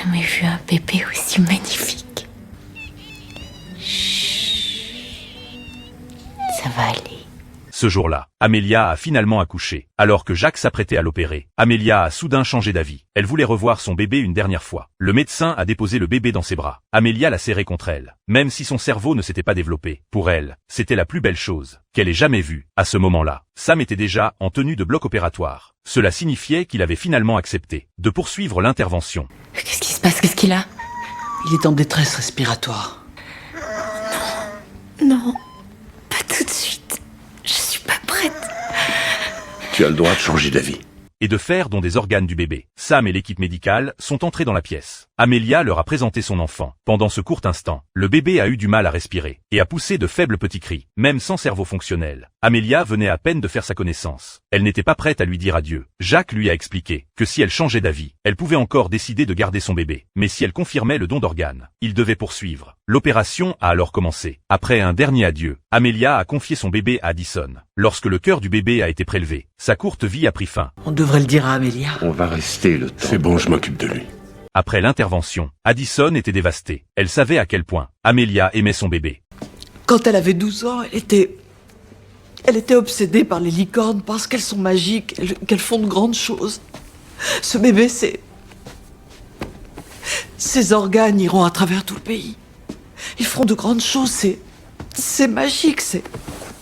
jamais vu un bébé aussi magnifique. Chut. Ça va aller. Ce jour-là, Amélia a finalement accouché. Alors que Jacques s'apprêtait à l'opérer, Amélia a soudain changé d'avis. Elle voulait revoir son bébé une dernière fois. Le médecin a déposé le bébé dans ses bras. Amélia l'a serré contre elle. Même si son cerveau ne s'était pas développé, pour elle, c'était la plus belle chose qu'elle ait jamais vue. À ce moment-là, Sam était déjà en tenue de bloc opératoire. Cela signifiait qu'il avait finalement accepté de poursuivre l'intervention. Qu'est-ce qui se passe? Qu'est-ce qu'il a? Il est en détresse respiratoire. Non, pas tout de suite. Je suis pas prête. Tu as le droit de changer d'avis. Et de faire don des organes du bébé. Sam et l'équipe médicale sont entrés dans la pièce. Amélia leur a présenté son enfant. Pendant ce court instant, le bébé a eu du mal à respirer et a poussé de faibles petits cris, même sans cerveau fonctionnel. Amélia venait à peine de faire sa connaissance. Elle n'était pas prête à lui dire adieu. Jacques lui a expliqué que si elle changeait d'avis, elle pouvait encore décider de garder son bébé. Mais si elle confirmait le don d'organes, il devait poursuivre. L'opération a alors commencé. Après un dernier adieu, Amélia a confié son bébé à Addison. Lorsque le cœur du bébé a été prélevé, sa courte vie a pris fin. On devrait le dire à Amélia. On va rester le temps. C'est bon, je m'occupe de lui. Après l'intervention, Addison était dévastée. Elle savait à quel point Amélia aimait son bébé. Quand elle avait 12 ans, elle était obsédée par les licornes parce qu'elles sont magiques, qu'elles font de grandes choses. Ce bébé, ses organes iront à travers tout le pays. Ils feront de grandes choses, c'est magique,